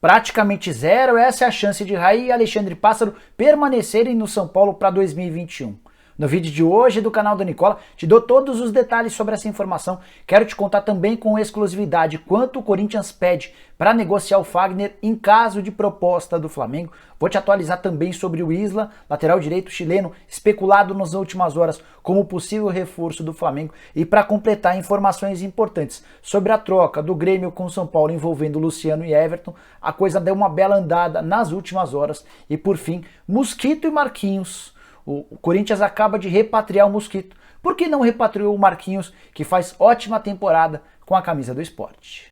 Praticamente zero, essa é a chance de Raí e Alexandre Pássaro permanecerem no São Paulo para 2021. No vídeo de hoje do canal do Nicola, te dou todos os detalhes sobre essa informação. Quero te contar também com exclusividade quanto o Corinthians pede para negociar o Fagner em caso de proposta do Flamengo. Vou te atualizar também sobre o Isla, lateral direito chileno, especulado nas últimas horas como possível reforço do Flamengo. E para completar, informações importantes sobre a troca do Grêmio com o São Paulo envolvendo Luciano e Everton. A coisa deu uma bela andada nas últimas horas. E por fim, Mosquito e Marquinhos. O Corinthians acaba de repatriar o Mosquito. Por que não repatriou o Marquinhos, que faz ótima temporada com a camisa do Sport?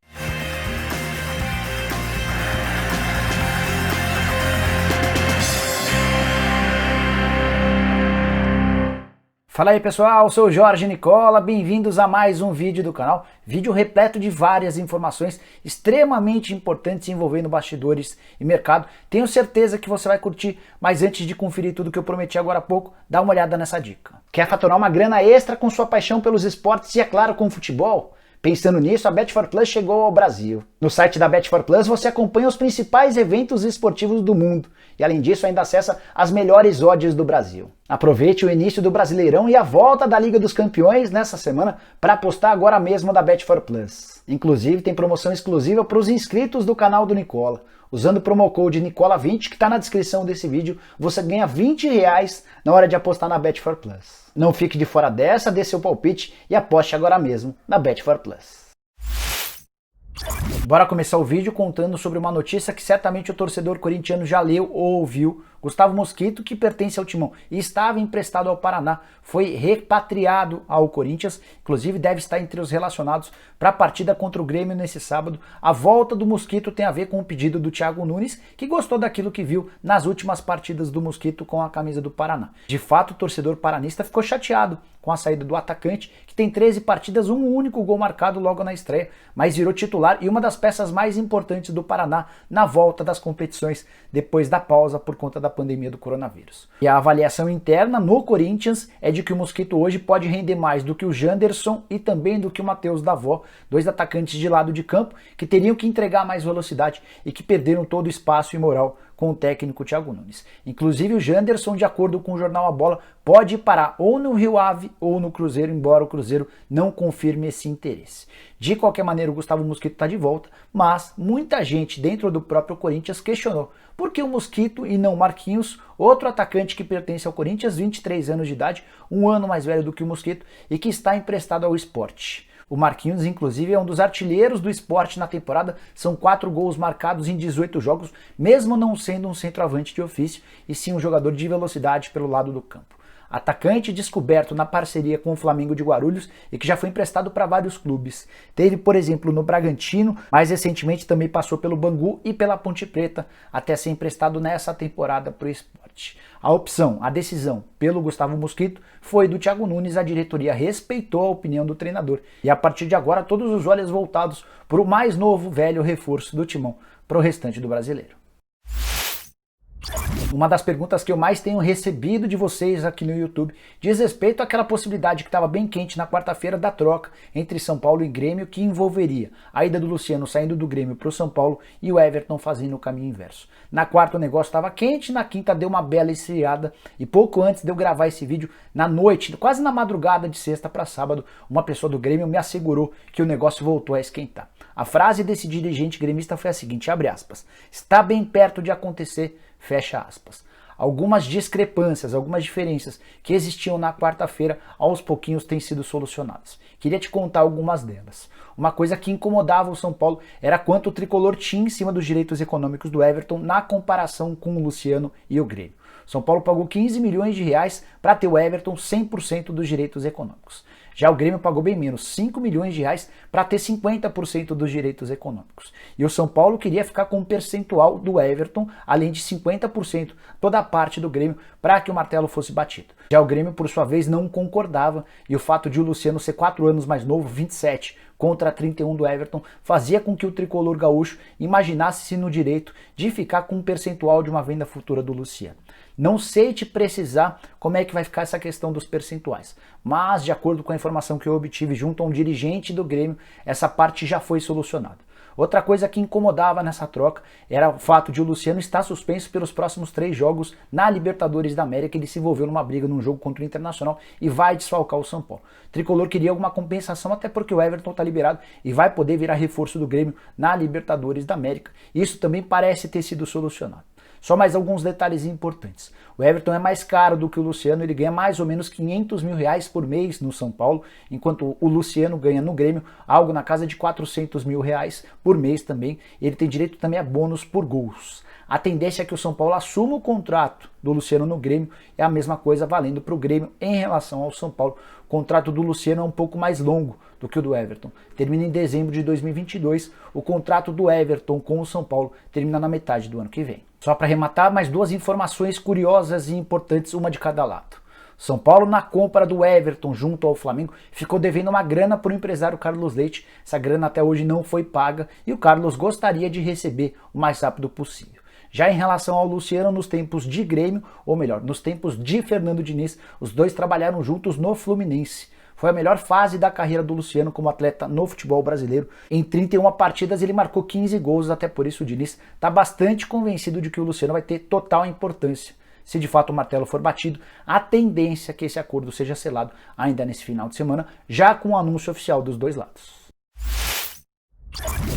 Fala aí pessoal, sou o Jorge Nicola, bem-vindos a mais um vídeo do canal. Vídeo repleto de várias informações extremamente importantes envolvendo bastidores e mercado. Tenho certeza que você vai curtir, mas antes de conferir tudo que eu prometi agora há pouco, dá uma olhada nessa dica. Quer faturar uma grana extra com sua paixão pelos esportes e, é claro, com o futebol? Pensando nisso, a Bet4Plus chegou ao Brasil. No site da Bet4Plus você acompanha os principais eventos esportivos do mundo e, além disso, ainda acessa as melhores odds do Brasil. Aproveite o início do Brasileirão e a volta da Liga dos Campeões nessa semana para apostar agora mesmo da Bet4Plus. Inclusive, tem promoção exclusiva para os inscritos do canal do Nicola. Usando o promo code Nicola20, que está na descrição desse vídeo, você ganha R$20 na hora de apostar na Bet4Plus. Não fique de fora dessa, dê seu palpite e aposte agora mesmo na Bet4Plus. Bora começar o vídeo contando sobre uma notícia que certamente o torcedor corintiano já leu ou ouviu. Gustavo Mosquito, que pertence ao Timão e estava emprestado ao Paraná, foi repatriado ao Corinthians, inclusive deve estar entre os relacionados para a partida contra o Grêmio nesse sábado. A volta do Mosquito tem a ver com o pedido do Thiago Nunes, que gostou daquilo que viu nas últimas partidas do Mosquito com a camisa do Paraná. De fato, o torcedor paranista ficou chateado com a saída do atacante, que tem 13 partidas, um único gol marcado logo na estreia, mas virou titular e uma das peças mais importantes do Paraná na volta das competições depois da pausa por conta da pandemia do coronavírus. E a avaliação interna no Corinthians é de que o Mosquito hoje pode render mais do que o Janderson e também do que o Matheus Davó, dois atacantes de lado de campo que teriam que entregar mais velocidade e que perderam todo o espaço e moral com o técnico Thiago Nunes. Inclusive o Janderson, de acordo com o jornal A Bola, pode parar ou no Rio Ave ou no Cruzeiro, embora o Cruzeiro não confirme esse interesse. De qualquer maneira, o Gustavo Mosquito está de volta, mas muita gente dentro do próprio Corinthians questionou por que o Mosquito e não o Marquinhos, outro atacante que pertence ao Corinthians, 23 anos de idade, um ano mais velho do que o Mosquito e que está emprestado ao Sport. O Marquinhos, inclusive, é um dos artilheiros do Sport na temporada, são 4 gols marcados em 18 jogos, mesmo não sendo um centroavante de ofício, e sim um jogador de velocidade pelo lado do campo. Atacante descoberto na parceria com o Flamengo de Guarulhos e que já foi emprestado para vários clubes. Teve, por exemplo, no Bragantino, mais recentemente também passou pelo Bangu e pela Ponte Preta, até ser emprestado nessa temporada para o Sport. A opção, a decisão pelo Gustavo Mosquito foi do Thiago Nunes, a diretoria respeitou a opinião do treinador. E a partir de agora, todos os olhos voltados para o mais novo, velho reforço do Timão para o restante do brasileiro. Uma das perguntas que eu mais tenho recebido de vocês aqui no YouTube diz respeito àquela possibilidade que estava bem quente na quarta-feira da troca entre São Paulo e Grêmio, que envolveria a ida do Luciano saindo do Grêmio para o São Paulo e o Everton fazendo o caminho inverso. Na quarta o negócio estava quente, na quinta deu uma bela esfriada e pouco antes de eu gravar esse vídeo, na noite, quase na madrugada de sexta para sábado, uma pessoa do Grêmio me assegurou que o negócio voltou a esquentar. A frase desse dirigente gremista foi a seguinte, abre aspas, está bem perto de acontecer, fecha aspas. Algumas discrepâncias, algumas diferenças que existiam na quarta-feira, aos pouquinhos têm sido solucionadas. Queria te contar algumas delas. Uma coisa que incomodava o São Paulo era quanto o tricolor tinha em cima dos direitos econômicos do Everton na comparação com o Luciano e o Grêmio. São Paulo pagou 15 milhões de reais para ter o Everton 100% dos direitos econômicos. Já o Grêmio pagou bem menos, 5 milhões de reais para ter 50% dos direitos econômicos. E o São Paulo queria ficar com um percentual do Everton, além de 50%, toda a parte do Grêmio, para que o martelo fosse batido. Já o Grêmio, por sua vez, não concordava, e o fato de o Luciano ser 4 anos mais novo, 27, contra 31 do Everton, fazia com que o tricolor gaúcho imaginasse-se no direito de ficar com um percentual de uma venda futura do Luciano. Não sei te precisar como é que vai ficar essa questão dos percentuais, mas de acordo com a informação que eu obtive junto a um dirigente do Grêmio, essa parte já foi solucionada. Outra coisa que incomodava nessa troca era o fato de o Luciano estar suspenso pelos próximos 3 jogos na Libertadores da América. Ele se envolveu numa briga num jogo contra o Internacional e vai desfalcar o São Paulo. O tricolor queria alguma compensação, até porque o Everton está liberado e vai poder virar reforço do Grêmio na Libertadores da América. Isso também parece ter sido solucionado. Só mais alguns detalhes importantes. O Everton é mais caro do que o Luciano, ele ganha mais ou menos R$500 mil por mês no São Paulo, enquanto o Luciano ganha no Grêmio algo na casa de R$400 mil por mês também. Ele tem direito também a bônus por gols. A tendência é que o São Paulo assuma o contrato do Luciano no Grêmio, é a mesma coisa valendo para o Grêmio em relação ao São Paulo. O contrato do Luciano é um pouco mais longo do que o do Everton. Termina em dezembro de 2022, o contrato do Everton com o São Paulo termina na metade do ano que vem. Só para arrematar, mais 2 informações curiosas e importantes, uma de cada lado. São Paulo, na compra do Everton junto ao Flamengo, ficou devendo uma grana para o empresário Carlos Leite. Essa grana até hoje não foi paga e o Carlos gostaria de receber o mais rápido possível. Já em relação ao Luciano, nos tempos de Grêmio, ou melhor, nos tempos de Fernando Diniz, os dois trabalharam juntos no Fluminense. Foi a melhor fase da carreira do Luciano como atleta no futebol brasileiro. Em 31 partidas ele marcou 15 gols, até por isso o Diniz está bastante convencido de que o Luciano vai ter total importância. Se de fato o martelo for batido, a tendência é que esse acordo seja selado ainda nesse final de semana, já com o anúncio oficial dos dois lados.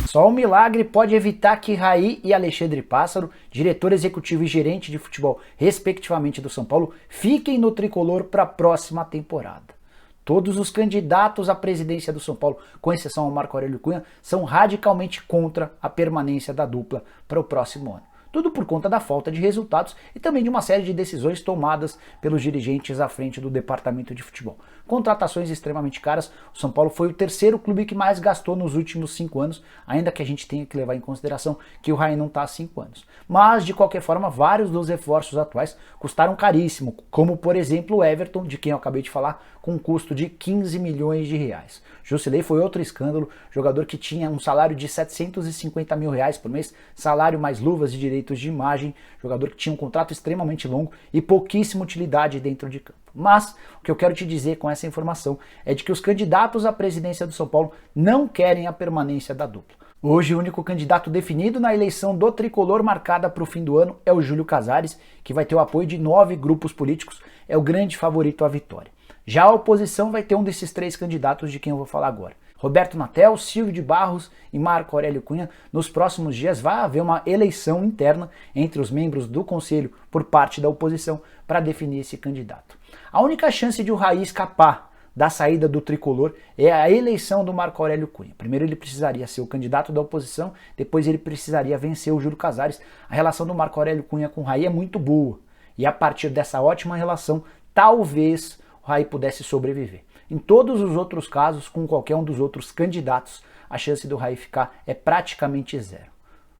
Só um milagre pode evitar que Raí e Alexandre Pássaro, diretor executivo e gerente de futebol, respectivamente do São Paulo, fiquem no tricolor para a próxima temporada. Todos os candidatos à presidência do São Paulo, com exceção ao Marco Aurélio Cunha, são radicalmente contra a permanência da dupla para o próximo ano. Tudo por conta da falta de resultados e também de uma série de decisões tomadas pelos dirigentes à frente do departamento de futebol. Contratações extremamente caras, o São Paulo foi o 3º clube que mais gastou nos últimos 5 anos, ainda que a gente tenha que levar em consideração que o Raí não está há 5 anos. Mas, de qualquer forma, vários dos reforços atuais custaram caríssimo, como por exemplo o Everton, de quem eu acabei de falar, com um custo de 15 milhões de reais. Jusilei foi outro escândalo, jogador que tinha um salário de 750 mil reais por mês, salário mais luvas de direitos de imagem, jogador que tinha um contrato extremamente longo e pouquíssima utilidade dentro de campo. Mas o que eu quero te dizer com essa informação é de que os candidatos à presidência do São Paulo não querem a permanência da dupla. Hoje o único candidato definido na eleição do tricolor marcada para o fim do ano é o Júlio Casares, que vai ter o apoio de 9 grupos políticos, é o grande favorito à vitória. Já a oposição vai ter um desses 3 candidatos de quem eu vou falar agora. Roberto Natel, Silvio de Barros e Marco Aurélio Cunha. Nos próximos dias vai haver uma eleição interna entre os membros do conselho por parte da oposição para definir esse candidato. A única chance de o Raí escapar da saída do tricolor é a eleição do Marco Aurélio Cunha. Primeiro ele precisaria ser o candidato da oposição, depois ele precisaria vencer o Júlio Casares. A relação do Marco Aurélio Cunha com o Raí é muito boa e a partir dessa ótima relação, talvez o Raí pudesse sobreviver. Em todos os outros casos, com qualquer um dos outros candidatos, a chance do Raí ficar é praticamente zero.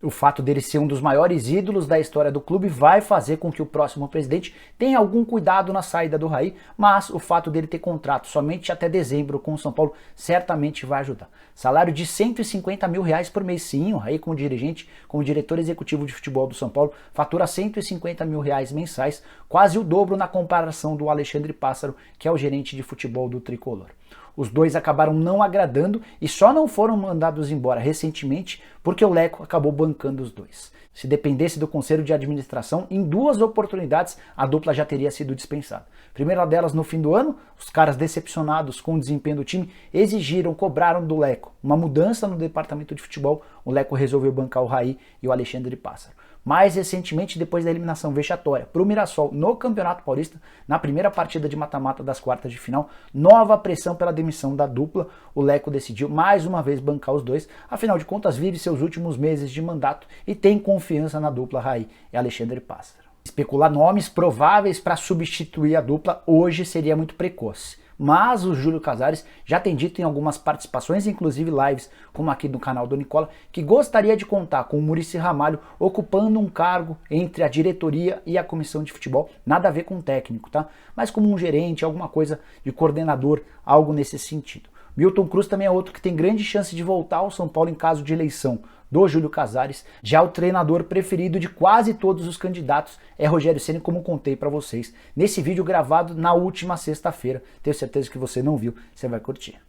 O fato dele ser um dos maiores ídolos da história do clube vai fazer com que o próximo presidente tenha algum cuidado na saída do Raí, mas o fato dele ter contrato somente até dezembro com o São Paulo certamente vai ajudar. Salário de 150 mil reais por mês, sim, o Raí como dirigente, como diretor executivo de futebol do São Paulo, fatura 150 mil reais mensais, quase o dobro na comparação do Alexandre Pássaro, que é o gerente de futebol do tricolor. Os dois acabaram não agradando e só não foram mandados embora recentemente porque o Leco acabou bancando os dois. Se dependesse do conselho de administração, em 2 oportunidades a dupla já teria sido dispensada. Primeira delas no fim do ano, os caras decepcionados com o desempenho do time cobraram do Leco uma mudança no departamento de futebol. O Leco resolveu bancar o Raí e o Alexandre Pássaro. Mais recentemente, depois da eliminação vexatória para o Mirassol no Campeonato Paulista, na primeira partida de mata-mata das quartas de final, nova pressão pela demissão da dupla, o Leco decidiu mais uma vez bancar os dois, afinal de contas vive seus últimos meses de mandato e tem confiança na dupla Raí e Alexandre Pássaro. Especular nomes prováveis para substituir a dupla hoje seria muito precoce. Mas o Júlio Casares já tem dito em algumas participações, inclusive lives, como aqui no canal do Nicola, que gostaria de contar com o Muricy Ramalho ocupando um cargo entre a diretoria e a comissão de futebol, nada a ver com o técnico, tá? Mas como um gerente, alguma coisa de coordenador, algo nesse sentido. Milton Cruz também é outro que tem grande chance de voltar ao São Paulo em caso de eleição do Júlio Casares. Já o treinador preferido de quase todos os candidatos é Rogério Ceni, como contei para vocês nesse vídeo gravado na última sexta-feira. Tenho certeza que você não viu, você vai curtir.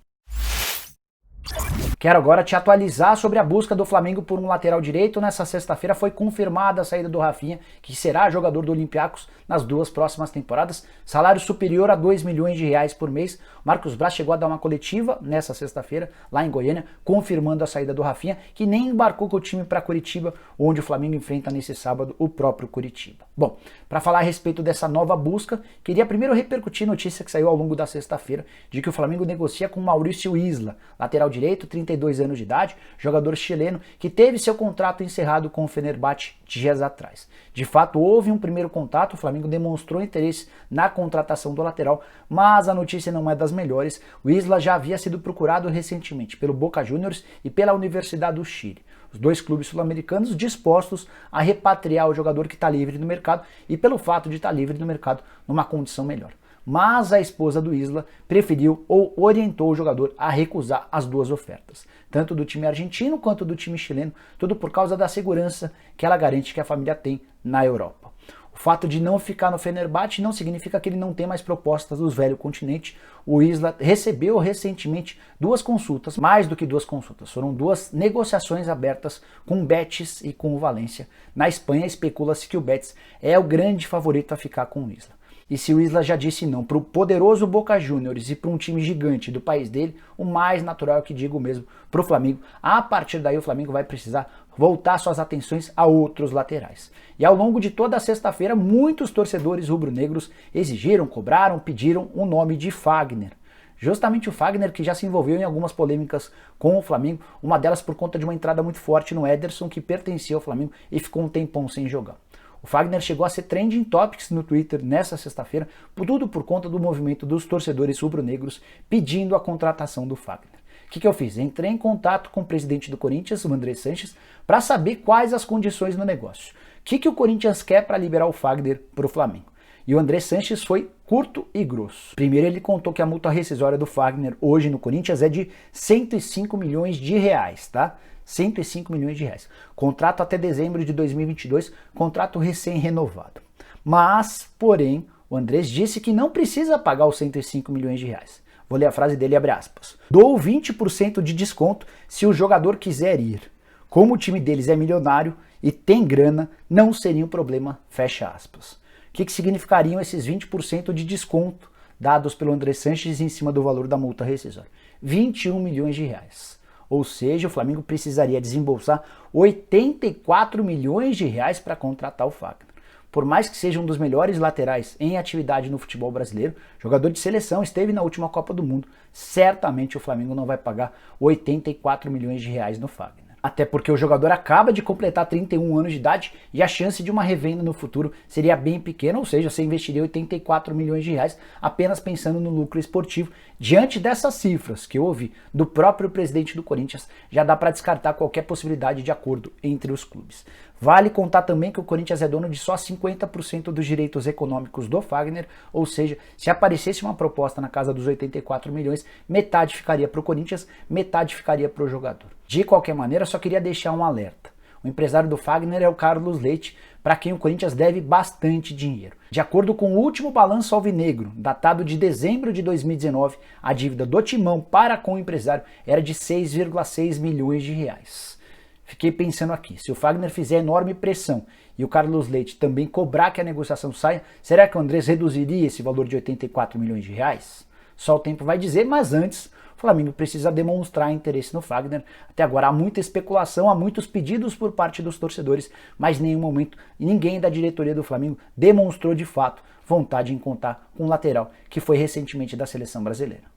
Quero agora te atualizar sobre a busca do Flamengo por um lateral direito. Nessa sexta-feira foi confirmada a saída do Rafinha, que será jogador do Olympiacos nas 2 próximas temporadas. Salário superior a 2 milhões de reais por mês. Marcos Braz chegou a dar uma coletiva nessa sexta-feira, lá em Goiânia, confirmando a saída do Rafinha, que nem embarcou com o time para Curitiba, onde o Flamengo enfrenta nesse sábado o próprio Curitiba. Bom, para falar a respeito dessa nova busca, queria primeiro repercutir a notícia que saiu ao longo da sexta-feira, de que o Flamengo negocia com Maurício Isla, lateral direito, 32 anos de idade, jogador chileno, que teve seu contrato encerrado com o Fenerbahçe dias atrás. De fato, houve um primeiro contato, o Flamengo demonstrou interesse na contratação do lateral, mas a notícia não é das melhores. O Isla já havia sido procurado recentemente pelo Boca Juniors e pela Universidade do Chile. Os 2 clubes sul-americanos dispostos a repatriar o jogador que está livre no mercado e pelo fato de estar livre no mercado numa condição melhor. Mas a esposa do Isla preferiu ou orientou o jogador a recusar as 2 ofertas, tanto do time argentino quanto do time chileno, tudo por causa da segurança que ela garante que a família tem na Europa. O fato de não ficar no Fenerbahçe não significa que ele não tem mais propostas do velho continente. O Isla recebeu recentemente 2 consultas, mais do que 2 consultas, foram 2 negociações abertas com o Betis e com o Valência. Na Espanha especula-se que o Betis é o grande favorito a ficar com o Isla. E se o Isla já disse não para o poderoso Boca Juniors e para um time gigante do país dele, o mais natural é que digo mesmo para o Flamengo. A partir daí o Flamengo vai precisar voltar suas atenções a outros laterais. E ao longo de toda a sexta-feira, muitos torcedores rubro-negros exigiram, cobraram, pediram o nome de Fagner. Justamente o Fagner, que já se envolveu em algumas polêmicas com o Flamengo, uma delas por conta de uma entrada muito forte no Ederson, que pertencia ao Flamengo e ficou um tempão sem jogar. O Fagner chegou a ser trending topics no Twitter nessa sexta-feira, tudo por conta do movimento dos torcedores rubro-negros pedindo a contratação do Fagner. O que eu fiz? Entrei em contato com o presidente do Corinthians, o André Sanches, para saber quais as condições no negócio. O que o Corinthians quer para liberar o Fagner para o Flamengo? E o André Sanches foi curto e grosso. Primeiro ele contou que a multa rescisória do Fagner hoje no Corinthians é de 105 milhões de reais, tá? 105 milhões de reais. Contrato até dezembro de 2022, contrato recém-renovado. Mas, porém, o Andrés disse que não precisa pagar os 105 milhões de reais. Vou ler a frase dele, abre aspas. Dou 20% de desconto se o jogador quiser ir. Como o time deles é milionário e tem grana, não seria um problema, fecha aspas. O que significariam esses 20% de desconto dados pelo André Sanches em cima do valor da multa rescisória? 21 milhões de reais. Ou seja, o Flamengo precisaria desembolsar 84 milhões de reais para contratar o Fagner. Por mais que seja um dos melhores laterais em atividade no futebol brasileiro, jogador de seleção, esteve na última Copa do Mundo, certamente o Flamengo não vai pagar 84 milhões de reais no Fagner. Até porque o jogador acaba de completar 31 anos de idade e a chance de uma revenda no futuro seria bem pequena, ou seja, você investiria 84 milhões de reais apenas pensando no lucro esportivo. Diante dessas cifras que eu ouvi do próprio presidente do Corinthians, já dá para descartar qualquer possibilidade de acordo entre os clubes. Vale contar também que o Corinthians é dono de só 50% dos direitos econômicos do Fagner, ou seja, se aparecesse uma proposta na casa dos 84 milhões, metade ficaria para o Corinthians, metade ficaria para o jogador. De qualquer maneira, só queria deixar um alerta. O empresário do Fagner é o Carlos Leite, para quem o Corinthians deve bastante dinheiro. De acordo com o último balanço alvinegro, datado de dezembro de 2019, a dívida do Timão para com o empresário era de 6,6 milhões de reais. Fiquei pensando aqui, se o Fagner fizer enorme pressão e o Carlos Leite também cobrar que a negociação saia, será que o Andrés reduziria esse valor de 84 milhões de reais? Só o tempo vai dizer, mas antes o Flamengo precisa demonstrar interesse no Fagner. Até agora há muita especulação, há muitos pedidos por parte dos torcedores, mas em nenhum momento ninguém da diretoria do Flamengo demonstrou de fato vontade em contar com um lateral que foi recentemente da seleção brasileira.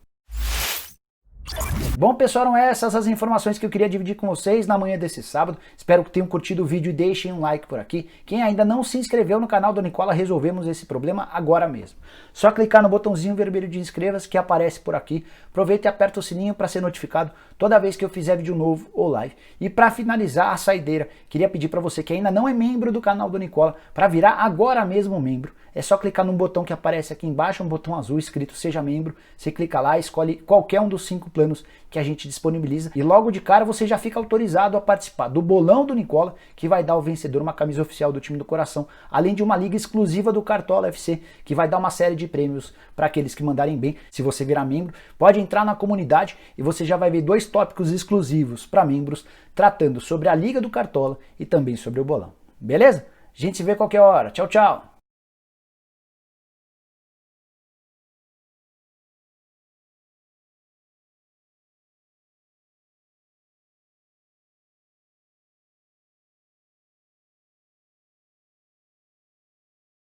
Bom, pessoal, eram essas as informações que eu queria dividir com vocês na manhã desse sábado. Espero que tenham curtido o vídeo e deixem um like por aqui. Quem ainda não se inscreveu no canal do Nicola, resolvemos esse problema agora mesmo. Só clicar no botãozinho vermelho de inscreva-se que aparece por aqui. Aproveita e aperta o sininho para ser notificado toda vez que eu fizer vídeo novo ou live. E para finalizar a saideira, queria pedir para você que ainda não é membro do canal do Nicola, para virar agora mesmo membro. É só clicar no botão que aparece aqui embaixo, um botão azul escrito Seja Membro. Você clica lá, escolhe qualquer um dos 5 planos que a gente disponibiliza. E logo de cara você já fica autorizado a participar do bolão do Nicola, que vai dar ao vencedor uma camisa oficial do time do coração, além de uma liga exclusiva do Cartola FC, que vai dar uma série de prêmios para aqueles que mandarem bem. Se você virar membro, pode entrar na comunidade e você já vai ver 2 tópicos exclusivos para membros, tratando sobre a liga do Cartola e também sobre o bolão. Beleza? A gente se vê qualquer hora. Tchau, tchau!